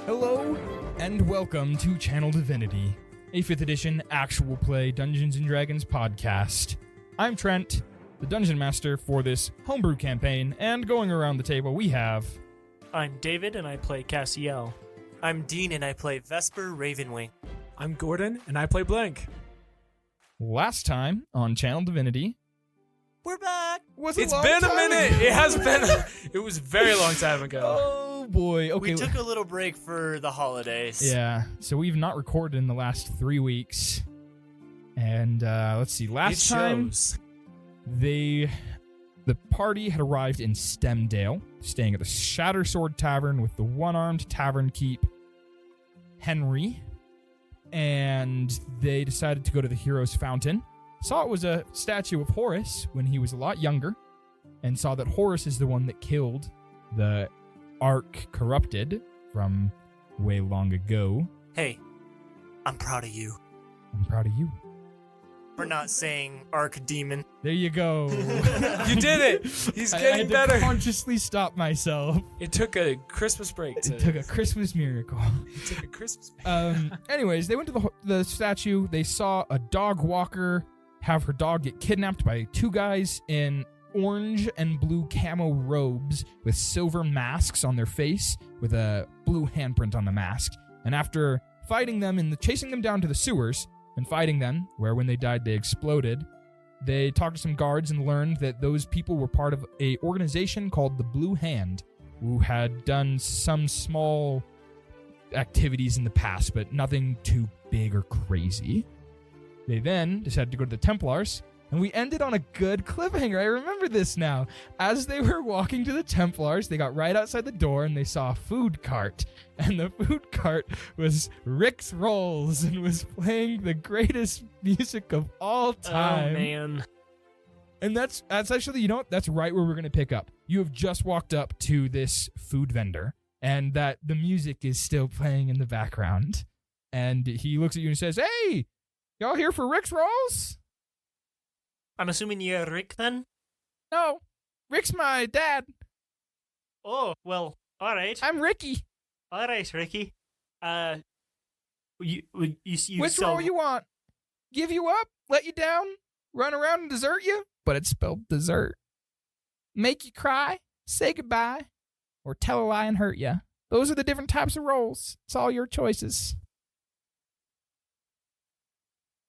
Hello, and welcome to Channel Divinity, a 5th edition actual play Dungeons & Dragons podcast. I'm Trent, the Dungeon Master for this homebrew campaign, and going around the table we have... I'm David, and I play Cassiel. I'm Dean, and I play Vesper Ravenwing. I'm Gordon, and I play Blank. Last time on Channel Divinity... We're back! It's been a minute! It has been... It was a very long time ago. Oh, boy. Okay. We took a little break for the holidays. Yeah, so we've not recorded in the last 3 weeks. And, let's see, last time... The party had arrived in Stemdale, staying at the Shattersword Tavern with the one-armed tavern keep, Henry, and they decided to go to the Hero's Fountain. Saw it was a statue of Horus when he was a lot younger, and saw that Horus is the one that killed the Ark Corrupted from way long ago. Hey, I'm proud of you. I'm proud of you. For not saying Ark Demon. There you go. You did it! He's getting better. I had to consciously stop myself. It took a Christmas break. It took a Christmas miracle. It took a Christmas break. Anyways, they went to the statue. They saw a dog walker have her dog get kidnapped by 2 guys in orange and blue camo robes with silver masks on their face with a blue handprint on the mask. And after fighting them and chasing them down to the sewers and fighting them, where when they died they exploded, they talked to some guards and learned that those people were part of a organization called the Blue Hand, who had done some small activities in the past, but nothing too big or crazy. They then decided to go to the Templars, and we ended on a good cliffhanger. I remember this now. As they were walking to the Templars, they got right outside the door, and they saw a food cart. And the food cart was Rick's Rolls, and was playing the greatest music of all time. Oh, man. And that's actually, you know what? That's right where we're going to pick up. You have just walked up to this food vendor, and that the music is still playing in the background. And he looks at you and says, "Hey! Y'all here for Rick's Rolls?" I'm assuming you're Rick, then? No, Rick's my dad. Oh, well, alright. I'm Ricky. Alright, Ricky. You Which roll you want? Give you up? Let you down? Run around and desert you? But it's spelled dessert. Make you cry? Say goodbye? Or tell a lie and hurt you? Those are the different types of rolls. It's all your choices.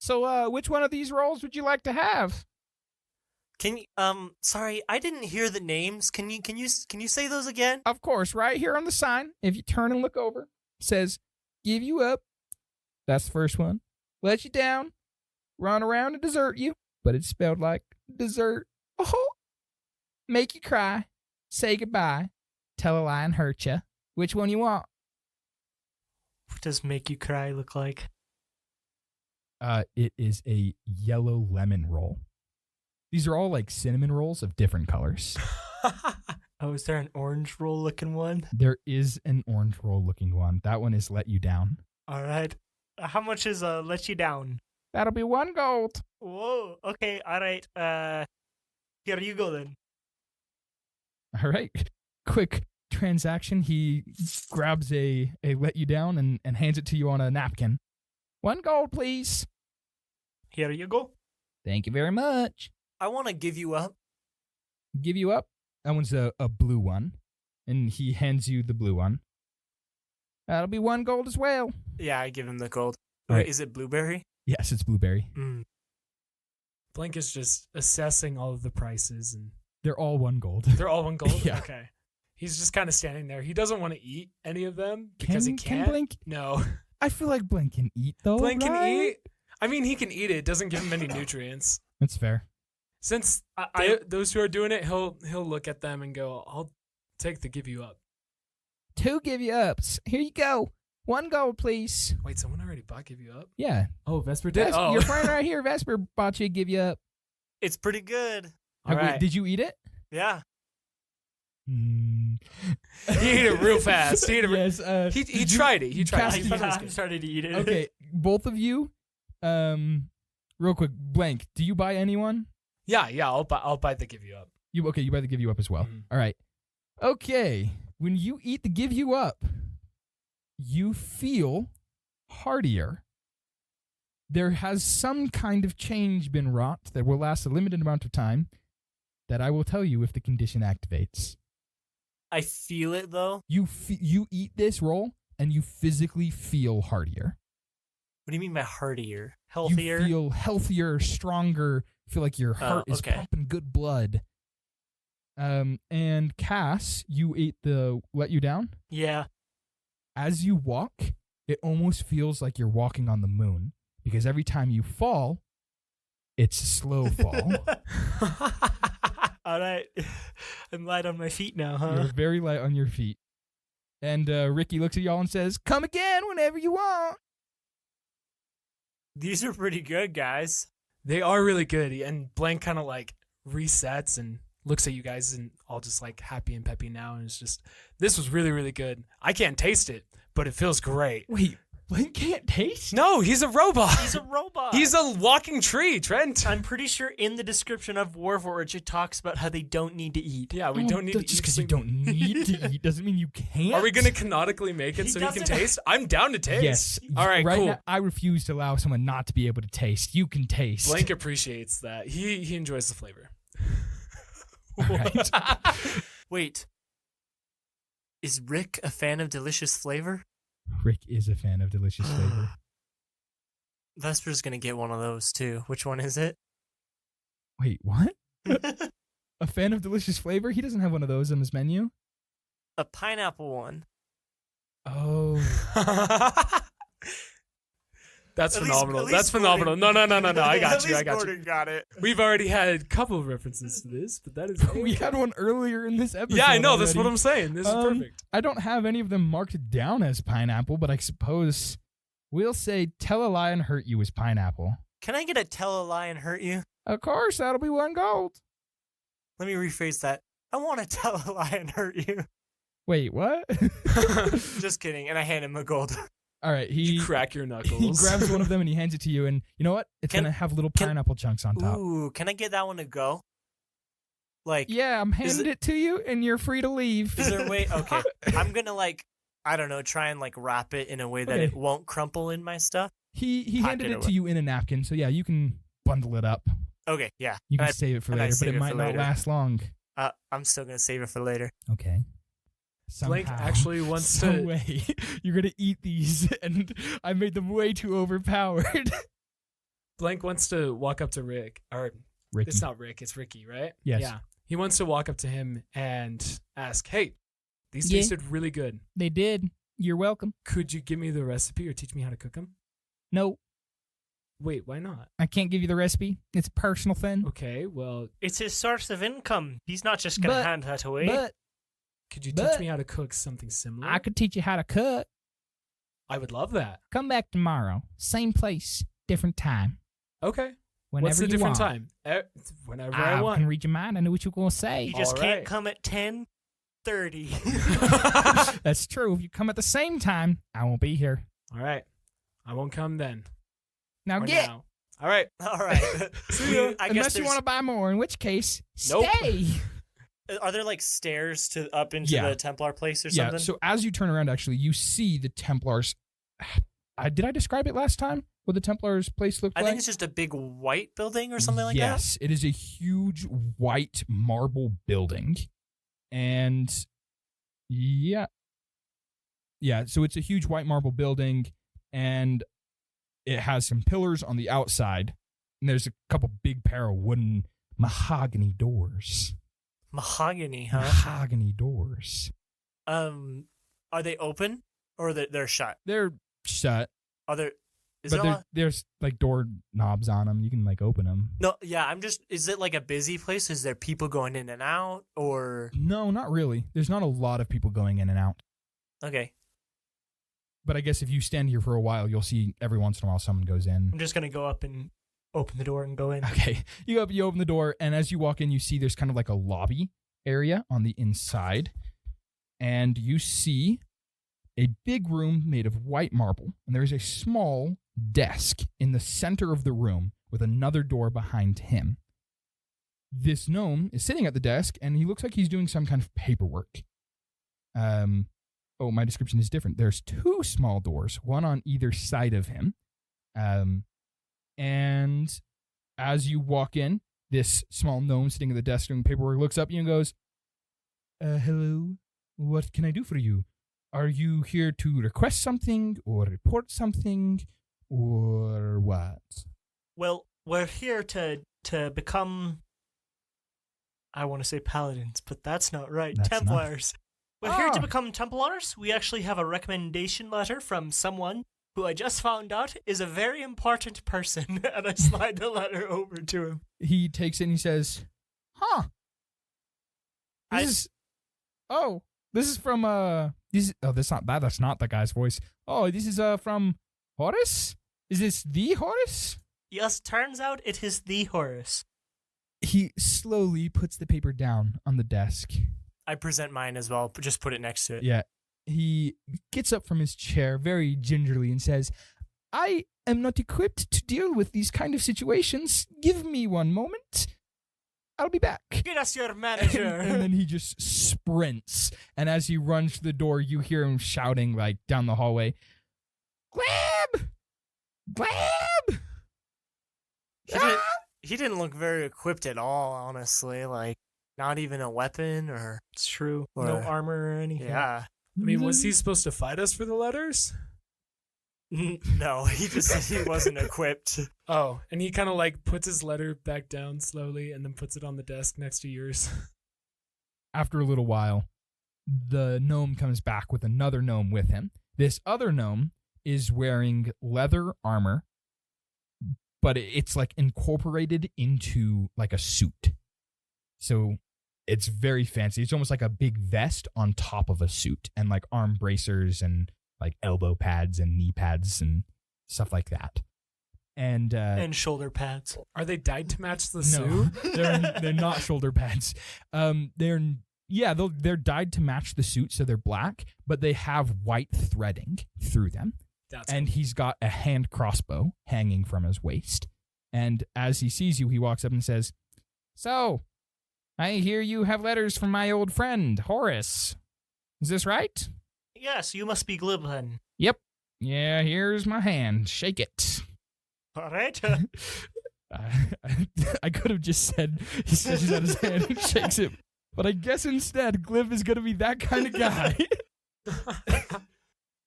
So, which one of these rolls would you like to have? Can you, sorry, I didn't hear the names. Can you say those again? Of course, right here on the sign, if you turn and look over, it says, "Give you up." That's the first one. "Let you down." "Run around and desert you." But it's spelled like dessert. Oh. "Make you cry." "Say goodbye." "Tell a lie and hurt you." Which one you want? What does make you cry look like? It is a yellow lemon roll. These are all like cinnamon rolls of different colors. Oh, is there an orange roll looking one? There is an orange roll looking one. That one is let you down. Alright. How much is let you down? That'll be 1 gold. Whoa, okay, alright. Here you go then. All right. Quick transaction. He grabs a let you down and hands it to you on a napkin. 1 gold, please. Here you go. Thank you very much. I want to give you up. Give you up? That one's a blue one. And he hands you the blue one. That'll be 1 gold as well. Yeah, I give him the gold. Right. Wait, is it blueberry? Yes, it's blueberry. Blank is just assessing all of the prices, and They're all 1 gold. they're all 1 gold? Yeah. Okay. He's just kind of standing there. He doesn't want to eat any of them because he can't. Can Blink? No. I feel like Blink can eat, though. Blank can right? eat. I mean, he can eat it. It doesn't give him any nutrients. That's fair. Since those who are doing it, he'll look at them and go, "I'll take the give you up." 2 give you ups. Here you go. 1 gold, please. Wait, someone already bought give you up? Yeah. Oh, Vesper did? Oh. Your friend right here, Vesper, bought you a give you up. It's pretty good. All right. Did you eat it? Yeah. Mm. He ate it real fast. He ate it Yes, he tried it. He tried it. I started to eat it. Okay, both of you, real quick, Blank, do you buy anyone? Yeah, I'll buy the give you up. You buy the give you up as well. Mhm. All right. Okay, when you eat the give you up, you feel hardier. There has some kind of change been wrought that will last a limited amount of time that I will tell you if the condition activates. I feel it, though. You eat this roll, and you physically feel hardier. What do you mean by hardier? Healthier? You feel healthier, stronger, feel like your heart is pumping good blood. And Cass, you ate the let you down? Yeah. As you walk, it almost feels like you're walking on the moon, because every time you fall, it's a slow fall. All right. I'm light on my feet now, huh? You're very light on your feet. And Ricky looks at y'all and says, "Come again whenever you want." These are pretty good, guys. They are really good. And Blank kind of like resets and looks at you guys and all just like happy and peppy now. And it's just, this was really, really good. I can't taste it, but it feels great. Wait, Blank can't taste? No, he's a robot. He's a robot. He's a walking tree, Trent. I'm pretty sure in the description of Warforged, it talks about how they don't need to eat. Yeah, we don't need to eat. Just because you don't need to eat doesn't mean you can't. Are we going to canonically make it so he can taste? I'm down to taste. Yes. All right, cool. Now, I refuse to allow someone not to be able to taste. You can taste. Blank appreciates that. He enjoys the flavor. All right. Wait. Is Rick a fan of delicious flavor? Rick is a fan of delicious flavor. Vesper's going to get one of those, too. Which one is it? Wait, what? A fan of delicious flavor? He doesn't have one of those on his menu. A pineapple one. Oh. That's At phenomenal. least That's phenomenal. No. I got you. Gordon got it. We've already had a couple of references to this, but that is We had one earlier in this episode. Yeah, I know. Already. That's what I'm saying. This is perfect. I don't have any of them marked down as pineapple, but I suppose we'll say tell a lie and hurt you as pineapple. Can I get a tell a lie and hurt you? Of course, that'll be 1 gold. Let me rephrase that. I want to tell a lie and hurt you. Wait, what? Just kidding. And I hand him a gold. All right, You crack your knuckles. he grabs one of them and he hands it to you, and you know what? It's going to have little pineapple chunks on top. Ooh, can I get that one to go? Like, Yeah, I'm handing it to you, and you're free to leave. is there a way? Okay. I'm going to, like, I don't know, try and, like, wrap it in a way that Okay. it won't crumple in my stuff. He Pack handed it it away. to you in a napkin, so yeah, you can bundle it up. Okay, yeah. You can And save it for and I later, but save it it might for not later. last long. I'm still going to save it for later. Okay. Blank Somehow, actually wants some to. way, you're gonna eat these, and I made them way too overpowered. Blank wants to walk up to Rick. Or Ricky. it's not Rick. It's Ricky, right? Yes. Yeah. He wants to walk up to him and ask, "Hey, these Yeah. tasted really good. They did. You're welcome. Could you give me the recipe or teach me how to cook them?" No, Wait, why not? I can't give you the recipe. It's a personal thing. Okay, well, It's his source of income. He's not just going to But- hand that away. But could you But- teach me how to cook something similar? I could teach you how to cook. I would love that. Come back tomorrow. Same place, different time. Okay. Whenever What's the you different want. time? Whenever I I want. can read your mind. I know what you're going to say. you just All can't right. come at 10:30. That's true. If you come at the same time, I won't be here. All right. I won't come then. Now Or get. now. All right. All right. See ya. I guess Unless you there's- want to buy more, in which case, Nope. stay. Are there, like, stairs to up into Yeah. the Templar place or Yeah, something? so as you turn around, actually, you see the Templars. Did I describe it last time? What the Templars' place looked I like? think it's just a big white building or something like that. Yes, it is a huge white marble building. And yeah. Yeah, so it's a huge white marble building, and it has some pillars on the outside, and there's a couple big pair of wooden mahogany doors. Mahogany, huh? Mahogany doors. Are they open or they're shut? They're shut, Are there? Is but there? there's like door knobs on them. You can like open them. No, yeah. I'm just. Is it like a busy place? Is there people going in and out, or No, not really. There's not a lot of people going in and out. okay? But I guess if you stand here for a while, you'll see every once in a while someone goes in. I'm just going to go up and open the door and go in. Okay. You open the door, and as you walk in, you see there's kind of like a lobby area on the inside. And you see a big room made of white marble. And there's a small desk in the center of the room with another door behind him. This gnome is sitting at the desk, and he looks like he's doing some kind of paperwork. my description is different. There's 2 small doors, one on either side of him. And as you walk in, this small gnome sitting at the desk doing paperwork looks up at you and goes, hello, what can I do for you? Are you here to request something or report something or what? Well, we're here to become, I want to say paladins, but that's not right. That's Templars. We're here to Ah. become Templars. We actually have a recommendation letter from someone who I just found out is a very important person, and I slide the letter over to him. He takes it and he says, huh. This is from, that's not the guy's voice. Oh, this is, from Horace? Is this the Horace? Yes, turns out it is the Horus. He slowly puts the paper down on the desk. I present mine as well, but just put it next to it. Yeah. He gets up from his chair very gingerly and says, I am not equipped to deal with these kind of situations. Give me one moment. I'll be back. Get us your manager. And then he just sprints. And as he runs to the door, you hear him shouting like down the hallway, Glab! Glab! He didn't look very equipped at all, honestly. Like, not even a weapon or... It's true. Or- No armor or anything. Yeah. I mean, was he supposed to fight us for the letters? No, he wasn't equipped. Oh, and he kind of like puts his letter back down slowly and then puts it on the desk next to yours. After a little while, the gnome comes back with another gnome with him. This other gnome is wearing leather armor, but it's like incorporated into like a suit. So it's very fancy. It's almost like a big vest on top of a suit and like arm bracers and like elbow pads and knee pads and stuff like that. And shoulder pads. Are they dyed to match the no, suit? they're not shoulder pads. They're dyed to match the suit, so they're black, but they have white threading through them. And he's got a hand crossbow hanging from his waist. And as he sees you, he walks up and says, So, I hear you have letters from my old friend, Horace. Is this right? Yes, you must be Glib then. Yep. Yeah, here's my hand. Shake it. All right. I could have just said he stretches out his hand and shakes it, but I guess instead Glib is going to be that kind of guy.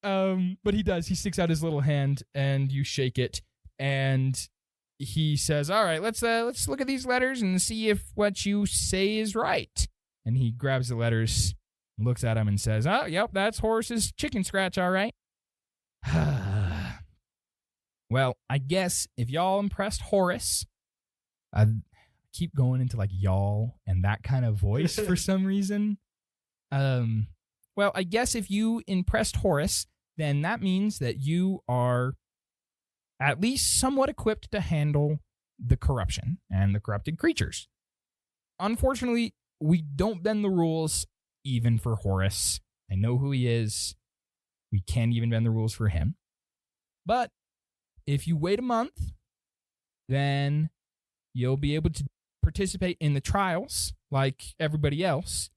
But he does. He sticks out his little hand, and you shake it, and he says, "All right, let's look at these letters and see if what you say is right." And he grabs the letters, looks at them, and says, "Oh, yep, that's Horace's chicken scratch, all right." Well, I guess if y'all impressed Horace, I keep going into like y'all and that kind of voice for some reason. Well, I guess if you impressed Horace, then that means that you are at least somewhat equipped to handle the corruption and the corrupted creatures. Unfortunately, we don't bend the rules even for Horace. I know who he is. We can't even bend the rules for him. But if you wait a month, then you'll be able to participate in the trials like everybody else.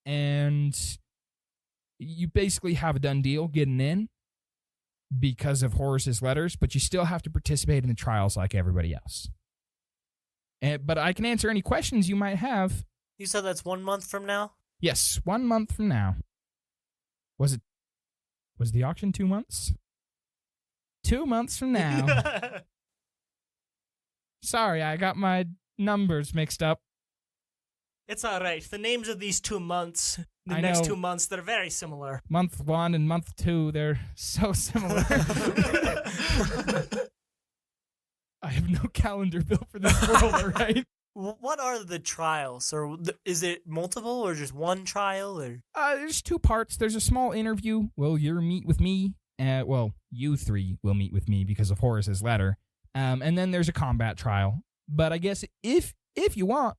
And you basically have a done deal getting in because of Horace's letters, but you still have to participate in the trials like everybody else. But I can answer any questions you might have. You said that's 1 month from now? Yes, 1 month from now. Was the auction 2 months? 2 months from now. Sorry, I got my numbers mixed up. It's all right. The names of these 2 months, I next know. 2 months, they're very similar. Month 1 and month 2, they're so similar. I have no calendar built for this world, all right? What are the trials? Or is it multiple or just one trial? Or There's 2 parts. There's a small interview. Well, you'll meet with me. You 3 will meet with me because of Horace's letter. And then there's a combat trial. But I guess if you want,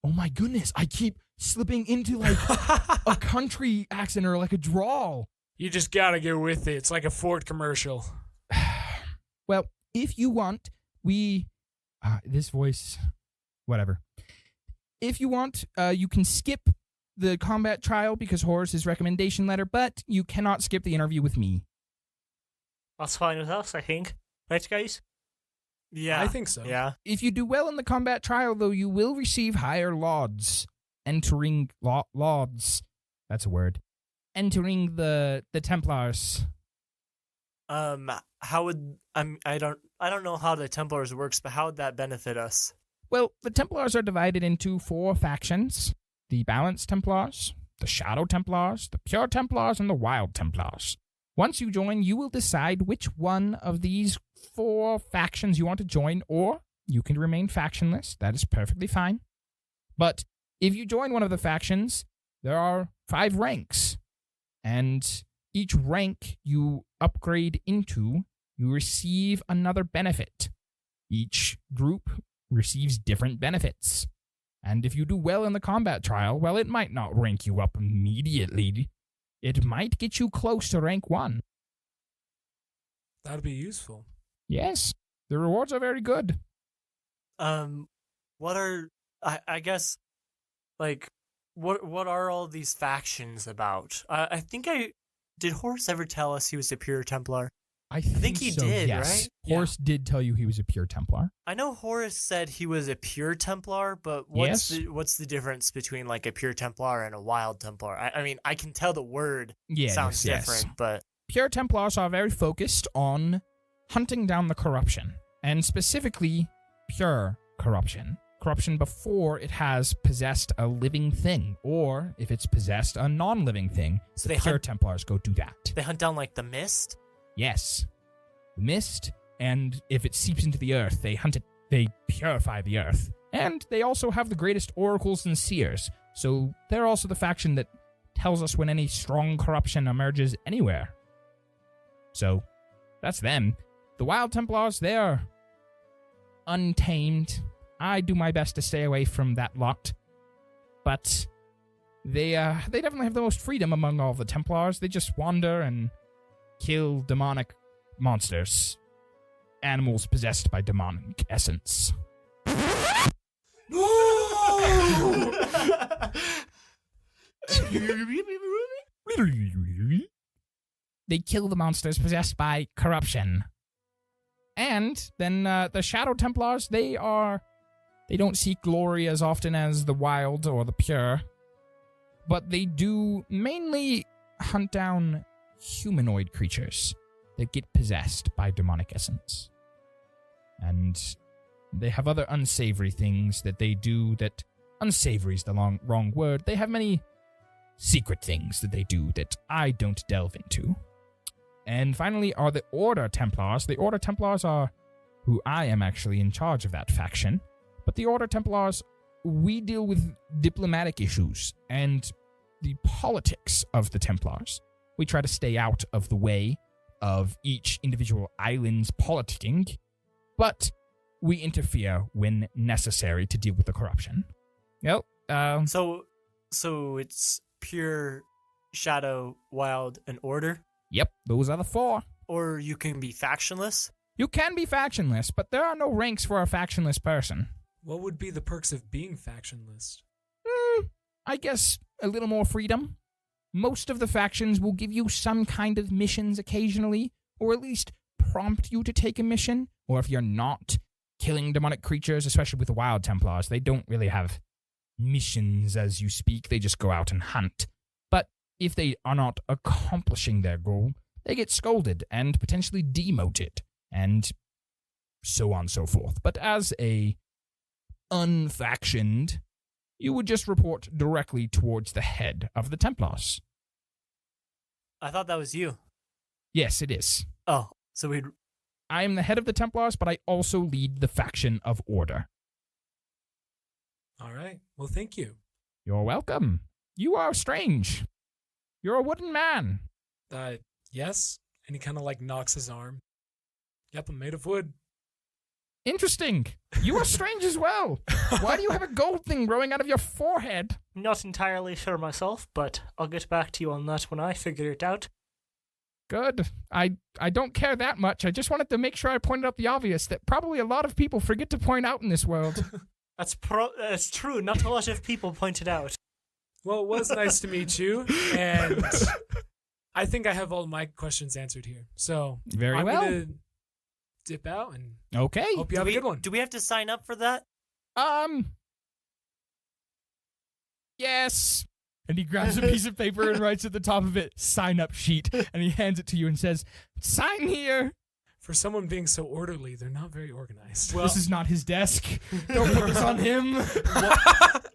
oh my goodness, I keep slipping into like a country accent or like a drawl. You just gotta get with it. It's like a Ford commercial. Well, if you want, this voice, whatever. If you want, you can skip the combat trial because Horace's recommendation letter, but you cannot skip the interview with me. That's fine with us, I think. Right, guys? Yeah. I think so. Yeah. If you do well in the combat trial, though, you will receive higher lauds. Entering lauds. That's a word. Entering the Templars. How would I don't know how the Templars works, but how would that benefit us? Well, the Templars are divided into 4 factions. The Balanced Templars, the Shadow Templars, the Pure Templars, and the Wild Templars. Once you join, you will decide which one of these 4 factions you want to join, or you can remain factionless. That is perfectly fine. But if you join one of the factions, there are 5 ranks. And each rank you upgrade into, you receive another benefit. Each group receives different benefits. And if you do well in the combat trial, well, it might not rank you up immediately. It might get you close to rank 1. That'd be useful. Yes, the rewards are very good. What are I guess like what are all these factions about? I think did Horace ever tell us he was a pure Templar? I think he so, did, yes. right? Horace did tell you he was a pure Templar. I know Horace said he was a pure Templar, but what's Yes. what's the difference between like a pure Templar and a wild Templar? I mean, I can tell the word Yes, sounds yes. different, but Pure Templars are very focused on hunting down the corruption, and specifically pure corruption. Corruption before it has possessed a living thing, or if it's possessed a non-living thing. So the they pure hunt- Templars go do that. they hunt down like the mist. Yes. The mist, and if it seeps into the earth, they hunt it, they purify the earth. And they also have the greatest oracles and seers, so they're also the faction that tells us when any strong corruption emerges anywhere. So, that's them. The Wild Templars, they're untamed. I do my best to stay away from that lot. But they definitely have the most freedom among all the Templars. They just wander and kill demonic monsters. Animals possessed by demonic essence. They kill the monsters possessed by corruption. And then the Shadow Templars, they don't seek glory as often as the wild or the pure, but they do mainly hunt down humanoid creatures that get possessed by demonic essence. And they have other unsavory things that they do that... Unsavory is the wrong word. They have many secret things that they do that I don't delve into. And finally are the Order Templars. The Order Templars are who I am actually in charge of that faction. But the Order Templars, we deal with diplomatic issues and the politics of the Templars. We try to stay out of the way of each individual island's politicking, but we interfere when necessary to deal with the corruption. Yep. So it's pure, shadow, wild, and order? Yep, those are the 4. Or you can be factionless? You can be factionless, but there are no ranks for a factionless person. What would be the perks of being factionless? I guess a little more freedom. Most of the factions will give you some kind of missions occasionally, or at least prompt you to take a mission. Or if you're not killing demonic creatures, especially with the Wild Templars, they don't really have missions as you speak. They just go out and hunt. But if they are not accomplishing their goal, they get scolded and potentially demoted, and so on and so forth. But as a unfactioned, you would just report directly towards the head of the Templars. I thought that was you. Yes, it is. Oh, so we'd... I am the head of the Templars, but I also lead the faction of Order. All right. Well, thank you. You're welcome. You are strange. You're a wooden man. Yes. And he kind of like knocks his arm. Yep, I'm made of wood. Interesting. You are strange as well. Why do you have a gold thing growing out of your forehead? Not entirely sure myself, but I'll get back to you on that when I figure it out. Good. I don't care that much. I just wanted to make sure I pointed out the obvious that probably a lot of people forget to point out in this world. That's true. Not a lot of people point it out. Well, it was nice to meet you, and I think I have all my questions answered here. So Very I'm well. gonna dip out and Okay. hope you have a good one. Do we have to sign up for that? Yes. And he grabs a piece of paper and writes at the top of it, sign up sheet. And he hands it to you and says, sign here. For someone being so orderly, they're not very organized. This is not his desk. Don't put this on him.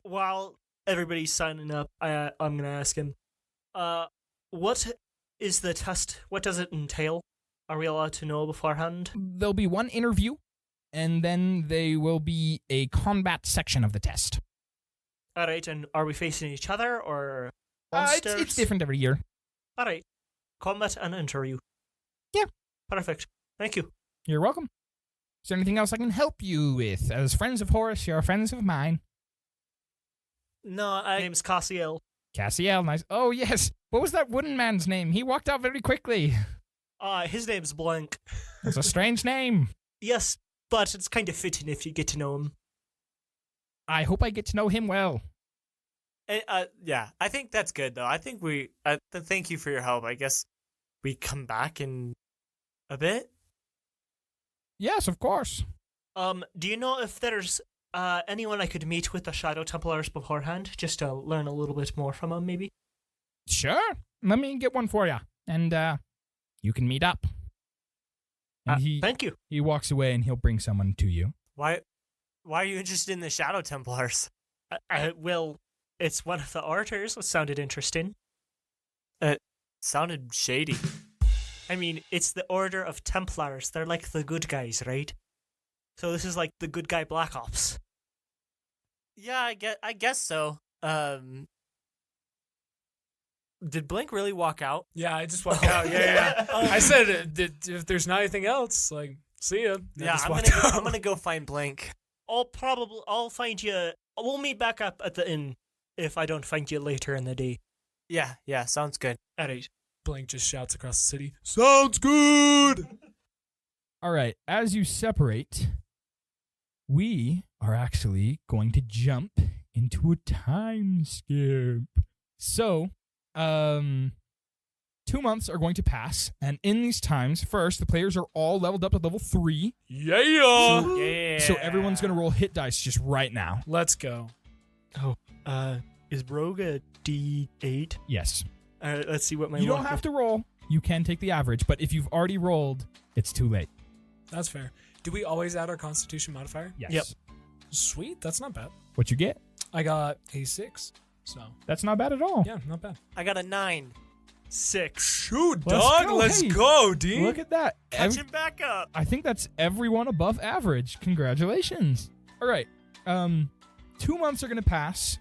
While everybody's signing up, I'm going to ask him, what is the test? What does it entail? Are we allowed to know beforehand? There'll be one interview, and then there will be a combat section of the test. All right, and are we facing each other or monsters? It's different every year. All right, combat and interview. Yeah. Perfect. Thank you. You're welcome. Is there anything else I can help you with? As friends of Horus, you're friends of mine. No, My name's Cassiel. Cassiel, nice. Oh, yes. What was that wooden man's name? He walked out very quickly. His name's Blank. That's a strange name. Yes, but it's kind of fitting if you get to know him. I hope I get to know him well. Yeah, I think that's good though. I think thank you for your help. I guess we come back in a bit. Yes, of course. Do you know if there's anyone I could meet with the Shadow Templars beforehand, just to learn a little bit more from them, maybe? Sure. Let me get one for you. And, you can meet up. And Thank you. he walks away and he'll bring someone to you. Why are you interested in the Shadow Templars? Well, it's one of the orders. It sounded interesting. Sounded shady. I mean, it's the Order of Templars. They're like the good guys, right? So this is like the good guy Black Ops. Yeah, I guess so. Did Blink really walk out? Yeah, I just walked out. Yeah. I said if there's not anything else, like, see ya. Yeah, I'm gonna go find Blink. I'll find you. We'll meet back up at the inn if I don't find you later in the day. Yeah, sounds good. All right. Blink just shouts across the city. Sounds good. All right. As you separate, we are actually going to jump into a time skip. So, 2 months are going to pass, and in these times, first, the players are all leveled up to level 3. Yeah. So everyone's going to roll hit dice just right now. Let's go. Is Rogue a D8? Yes. All right, let's see what my You don't have to roll. You can take the average, but if you've already rolled, it's too late. That's fair. Do we always add our Constitution modifier? Yes. Yep. Sweet. That's not bad. What you get? I got a 6. So, That's not bad at all. yeah, not bad. I got a 9. 6. Shoot, Let's dog. go. Let's Hey, go, D. Look at that. Catching back up. I think that's everyone above average. Congratulations. All right. 2 months are going to pass,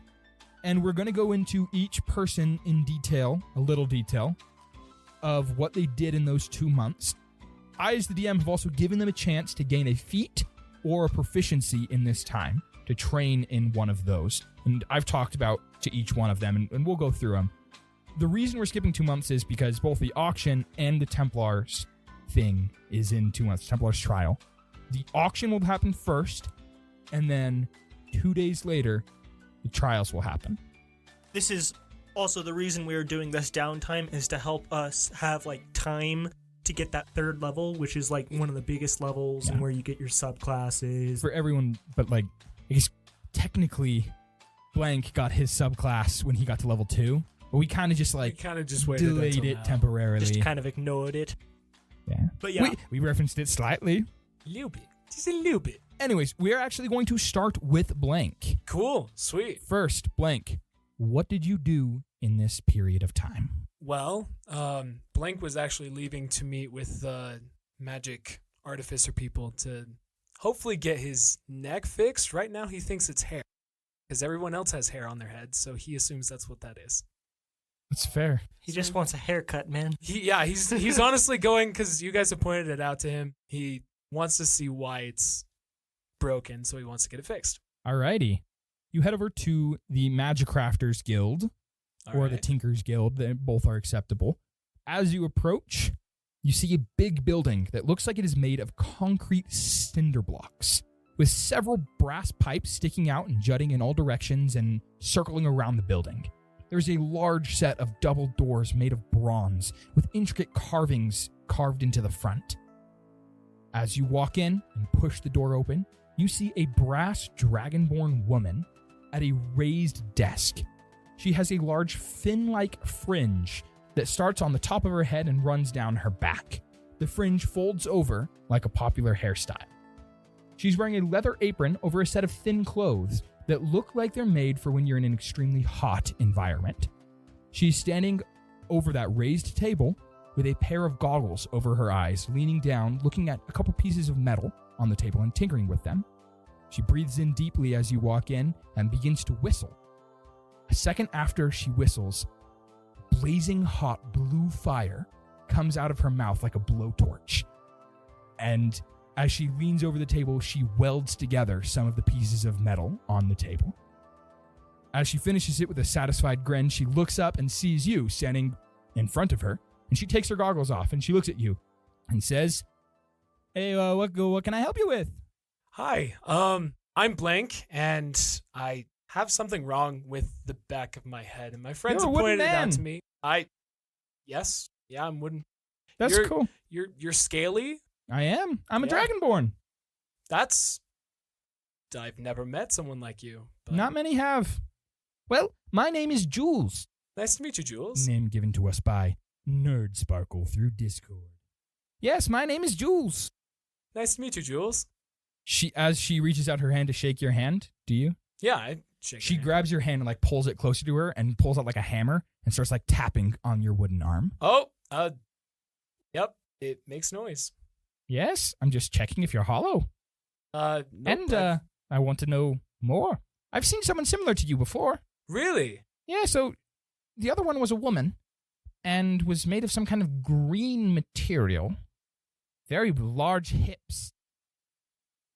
and we're going to go into each person in detail, a little detail, of what they did in those 2 months. I, as the DM, have also given them a chance to gain a feat or a proficiency in this time to train in one of those. And I've talked about to each one of them, and we'll go through them. The reason we're skipping 2 months is because both the auction and the Templars thing is in 2 months, Templar's trial. The auction will happen first, and then 2 days later, the trials will happen. This is also the reason we're doing this downtime, is to help us have like time to get that 3rd level, which is like one of the biggest levels and where you get your subclasses. For everyone, but like, I guess technically, Blank got his subclass when he got to level 2, but we kind of just like waited delayed until it now. temporarily. Just kind of ignored it. Yeah. But yeah. We referenced it slightly. Little bit. Just a little bit. Anyways, we are actually going to start with Blank. Cool. Sweet. First, Blank, what did you do in this period of time? Well, Blank was actually leaving to meet with the magic artificer people to hopefully get his neck fixed. Right now, he thinks it's hair because everyone else has hair on their head, so he assumes that's what that is. That's fair. He just wants a haircut, man. He's honestly going because you guys have pointed it out to him. He wants to see why it's broken, so he wants to get it fixed. Alrighty. You head over to the Magic Crafters Guild or the Tinkers Guild. They both are acceptable. As you approach, you see a big building that looks like it is made of concrete cinder blocks with several brass pipes sticking out and jutting in all directions and circling around the building. There's a large set of double doors made of bronze with intricate carvings carved into the front. As you walk in and push the door open, you see a brass dragonborn woman at a raised desk. She has a large fin-like fringe that starts on the top of her head and runs down her back. The fringe folds over like a popular hairstyle. She's wearing a leather apron over a set of thin clothes that look like they're made for when you're in an extremely hot environment. She's standing over that raised table with a pair of goggles over her eyes, leaning down, looking at a couple pieces of metal on the table and tinkering with them. She breathes in deeply as you walk in and begins to whistle. A second after she whistles, blazing hot blue fire comes out of her mouth like a blowtorch. And as she leans over the table, she welds together some of the pieces of metal on the table. As she finishes it with a satisfied grin, she looks up and sees you standing in front of her, and she takes her goggles off and she looks at you and says, "Hey, what can I help you with?" Hi, I'm Blank, and I have something wrong with the back of my head, and my friends You're a have wooden pointed it out man. to me. I'm wooden. That's cool. You're scaly. I am. I'm a Yeah. dragonborn. I've never met someone like you. But Not many have. Well, my name is Jules. Nice to meet you, Jules. Name given to us by Nerd Sparkle through Discord. Yes, my name is Jules. Nice to meet you, Jules. As she reaches out her hand to shake your hand, do you? Yeah, I shake She your hand. grabs your hand and like pulls it closer to her and pulls out like a hammer and starts like tapping on your wooden arm. Oh, yep, it makes noise. Yes, I'm just checking if you're hollow. Nope, And I want to know more. I've seen someone similar to you before. really? Yeah, so the other one was a woman and was made of some kind of green material. Very large hips.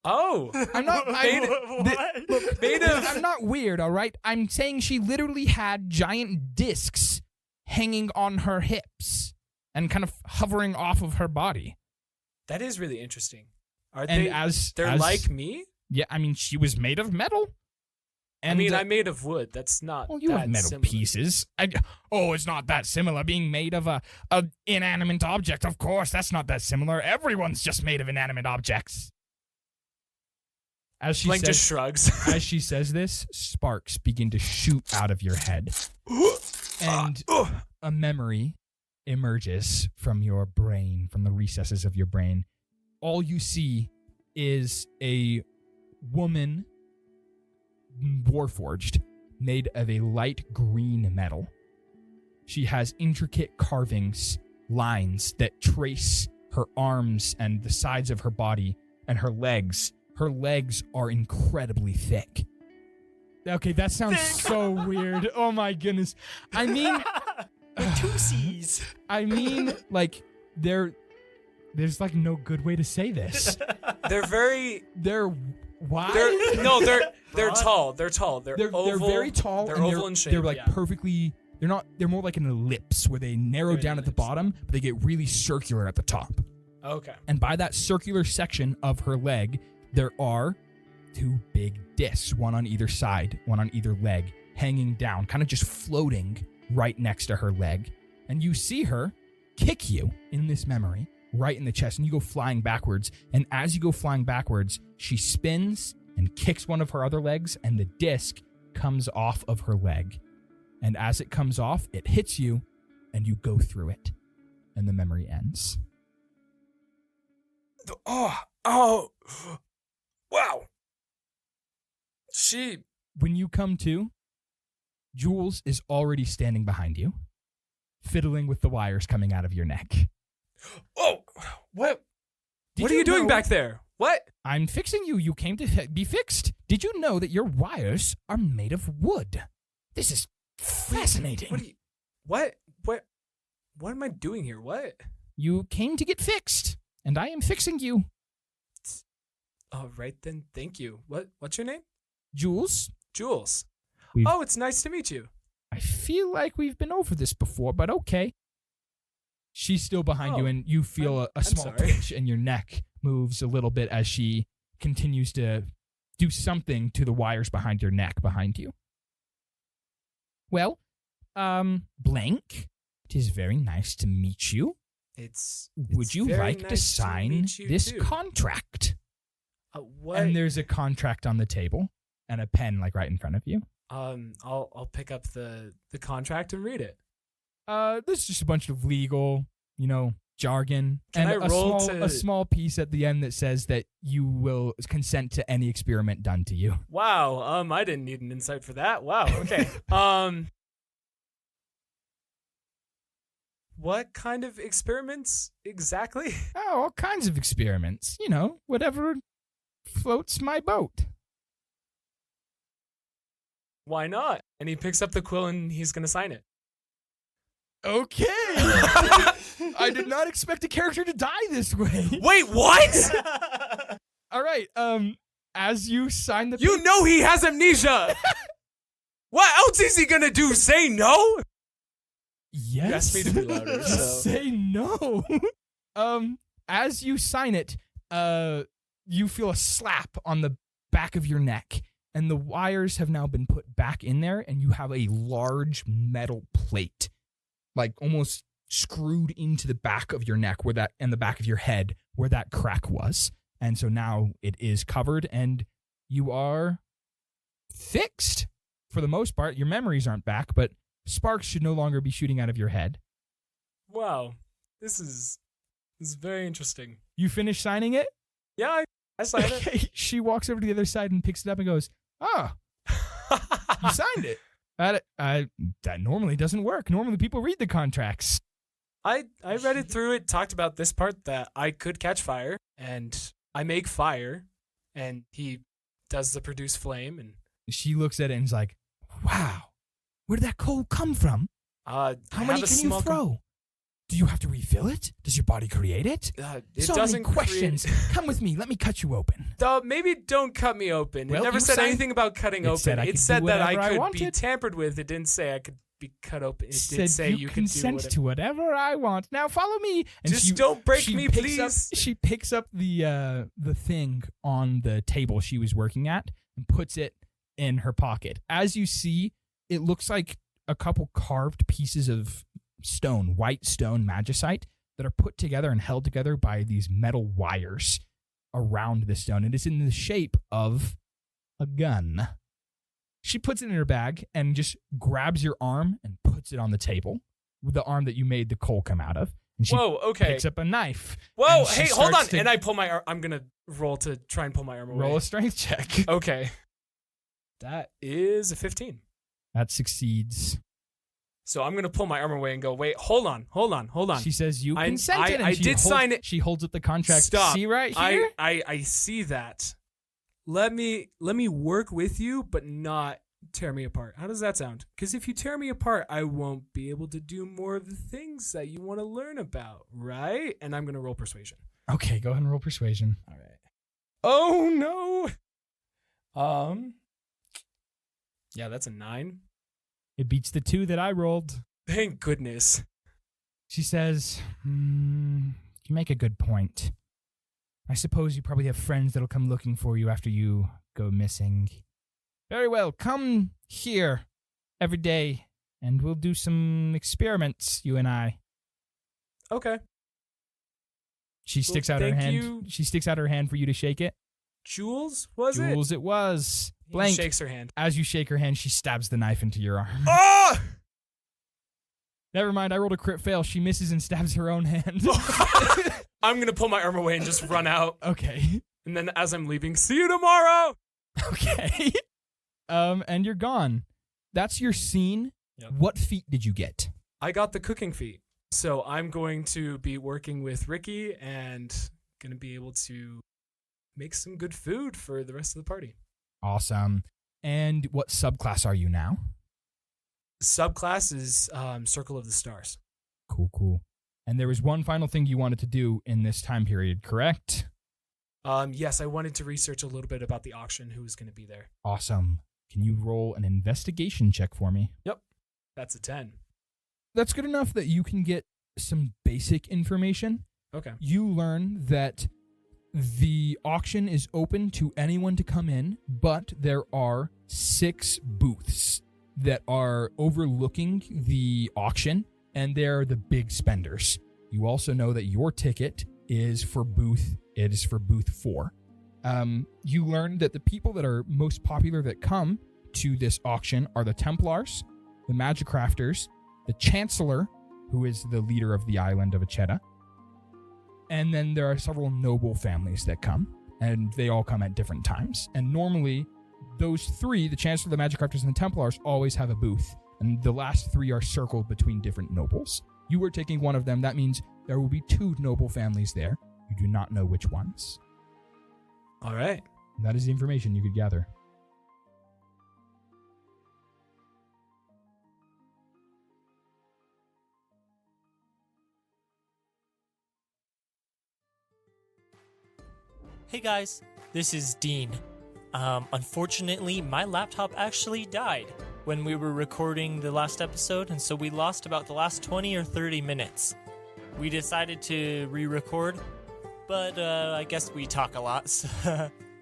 Oh, I'm not made of. I'm not weird, all right? I'm saying she literally had giant discs hanging on her hips and kind of hovering off of her body. That is really interesting. Are And they? They're like me. Yeah, I mean, she was made of metal. And, I'm made of wood. That's not. well, you that have metal similar. pieces. It's not that similar. Being made of a inanimate object, of course, that's not that similar. Everyone's just made of inanimate objects. As she Blank says, just shrugs. as she says this, sparks begin to shoot out of your head, and a memory emerges from your brain, from the recesses of your brain. All you see is a woman, warforged, made of a light green metal. She has intricate carvings, lines that trace her arms and the sides of her body and her legs. Her legs are incredibly thick. Okay, that sounds so weird. Oh my goodness. I mean, Two C's. I mean, like, there's like no good way to say this. They're very. They're wide. They're tall. They're tall. They're oval. They're very tall. They're and oval in shape. They're like yeah. perfectly. They're more like an ellipse where they narrow They're down an at the ellipse. bottom, but they get really circular at the top. Okay. And by that circular section of her leg, there are two big discs, one on either side, one on either leg, hanging down, kind of just floating right next to her leg. And you see her kick you in this memory right in the chest, and you go flying backwards. And as you go flying backwards, she spins and kicks one of her other legs, and the disc comes off of her leg. And as it comes off, it hits you, and you go through it. And the memory ends. Oh, wow. When you come to, Jules is already standing behind you, fiddling with the wires coming out of your neck. Oh, what? Did What are you doing know- back there? What? I'm fixing you. You came to be fixed. Did you know that your wires are made of wood? This is fascinating. What am I doing here? What? You came to get fixed, and I am fixing you. All right then. Thank you. What's your name? Jules, Jules. We've- Oh, it's nice to meet you. I feel like we've been over this before, but okay. She's still behind you, Oh, and you feel a I'm small sorry. twitch, and your neck moves a little bit as she continues to do something to the wires behind your neck behind you. Well, Blank, it is very nice to meet you. Would you very like to nice sign meet you this too. contract? What? And there's a contract on the table and a pen like right in front of you. I'll pick up the contract and read it. There's just a bunch of legal, jargon. Can and I roll a small piece at the end that says that you will consent to any experiment done to you. Wow. I didn't need an insight for that. Wow. Okay. What kind of experiments exactly? Oh, all kinds of experiments. Whatever floats my boat. Why not? And he picks up the quill and he's going to sign it. Okay. I did not expect a character to die this way. Wait, what? All right. As you sign the You know he has amnesia. What else is he going to do? Say no? Yes. You asked me to be louder, so. Say no. As you sign it, you feel a slap on the back of your neck, and the wires have now been put back in there, and you have a large metal plate, like almost screwed into the back of your neck and the back of your head where that crack was. And so now it is covered, and you are fixed for the most part. Your memories aren't back, but sparks should no longer be shooting out of your head. Wow. This is very interesting. You finish signing it? Yeah, I signed it. Okay. She walks over to the other side and picks it up and goes, you signed it. That normally doesn't work. Normally people read the contracts. I read it through. It talked about this part that I could catch fire, and I make fire, and he does the produce flame. And she looks at it and is like, wow, where did that coal come from? How many can you throw? Do you have to refill it? Does your body create it? It so doesn't many questions. Come with me. Let me cut you open. Maybe don't cut me open. Well, it never you said signed- anything about cutting It open. said I It could said do that I whatever I could be wanted. tampered with. It didn't say I could be cut open. It Said did say you could do consent whatever. to whatever I want. Now follow me. And Just don't break she me, picks please. She picks up the thing on the table she was working at and puts it in her pocket. As you see, it looks like a couple carved pieces of stone, white stone magicite, that are put together and held together by these metal wires around the stone. It is in the shape of a gun. She puts it in her bag and just grabs your arm and puts it on the table with the arm that you made the coal come out of. And she Whoa, okay. picks up a knife. Whoa, and she hey, hold on. starts to And I pull my arm. I'm going to roll to try and pull my arm away. roll a strength check. Okay. That is a 15. That succeeds. So I'm going to pull my arm away and go, wait, hold on. She says you I consented. and I she did sign it. She holds up the contract. Stop. See right here? I see that. Let me work with you, but not tear me apart. How does that sound? Because if you tear me apart, I won't be able to do more of the things that you want to learn about, right? And I'm going to roll persuasion. Okay, go ahead and roll persuasion. All right. Oh, no. Yeah, that's a 9. It beats the 2 that I rolled. Thank goodness. She says, you make a good point. I suppose you probably have friends that'll come looking for you after you go missing. Very well, come here every day, and we'll do some experiments, you and I. Okay. She sticks out her hand. you. She sticks out her hand for you to shake it. Jules, was it? Jules, it was. He Blank. shakes her hand. As you shake her hand, she stabs the knife into your arm. Oh! Never mind, I rolled a crit fail. She misses and stabs her own hand. I'm going to pull my arm away and just run out. Okay. And then as I'm leaving, see you tomorrow! Okay. And you're gone. That's your scene. Yep. What feat did you get? I got the cooking feat. So I'm going to be working with Ricky and going to be able to make some good food for the rest of the party. Awesome. And what subclass are you now? Subclass is Circle of the Stars. Cool. And there was one final thing you wanted to do in this time period, correct? Yes, I wanted to research a little bit about the auction, who was going to be there. Awesome. Can you roll an investigation check for me? Yep. That's a 10. That's good enough that you can get some basic information. Okay. You learn that the auction is open to anyone to come in, but there are 6 booths that are overlooking the auction, and they're the big spenders. You also know that your ticket is for booth 4. You learn that the people that are most popular that come to this auction are the Templars, the Magic Crafters, the Chancellor, who is the leader of the island of Acheta, and then there are several noble families that come, and they all come at different times. And normally, those 3, the Chancellor, the Magic Crafters, and the Templars, always have a booth, and the last 3 are circled between different nobles. You are taking one of them. That means there will be 2 noble families there. You do not know which ones. All right. That is the information you could gather. Hey guys, this is Dean. Unfortunately, my laptop actually died when we were recording the last episode, and so we lost about the last 20 or 30 minutes. We decided to re-record, but I guess we talk a lot,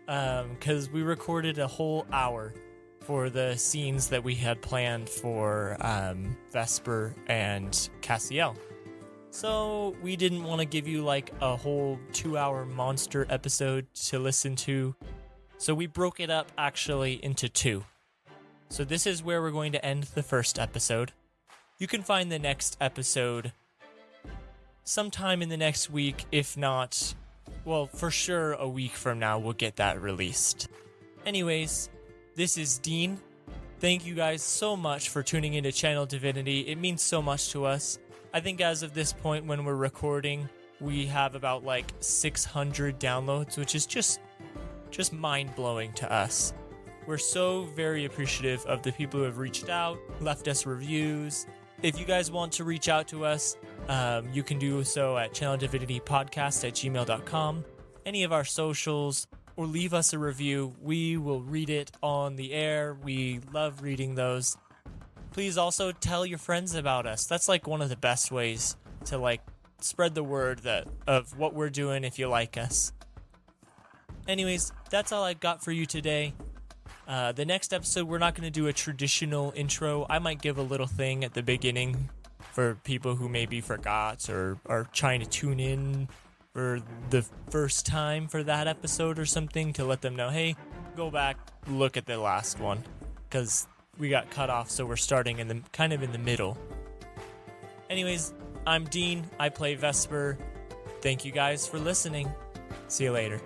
because we recorded a whole hour for the scenes that we had planned for Vesper and Cassiel. So we didn't want to give you like a whole 2-hour monster episode to listen to. So we broke it up actually into 2. So this is where we're going to end the first episode. You can find the next episode sometime in the next week, if not, well, for sure a week from now we'll get that released. Anyways, this is Dean. Thank you guys so much for tuning into Channel Divinity. It means so much to us. I think as of this point when we're recording, we have about like 600 downloads, which is just mind-blowing to us. We're so very appreciative of the people who have reached out, left us reviews. If you guys want to reach out to us, you can do so at channeldivinitypodcast@gmail.com, any of our socials, or leave us a review. We will read it on the air. We love reading those. Please also tell your friends about us. That's like one of the best ways to like spread the word of what we're doing if you like us. Anyways, that's all I got for you today. The next episode, we're not going to do a traditional intro. I might give a little thing at the beginning for people who maybe forgot or are trying to tune in for the first time for that episode or something, to let them know, hey, go back, look at the last one, because we got cut off, so we're starting in the kind of in the middle. Anyways, I'm Dean. I play Vesper. Thank you guys for listening. See you later.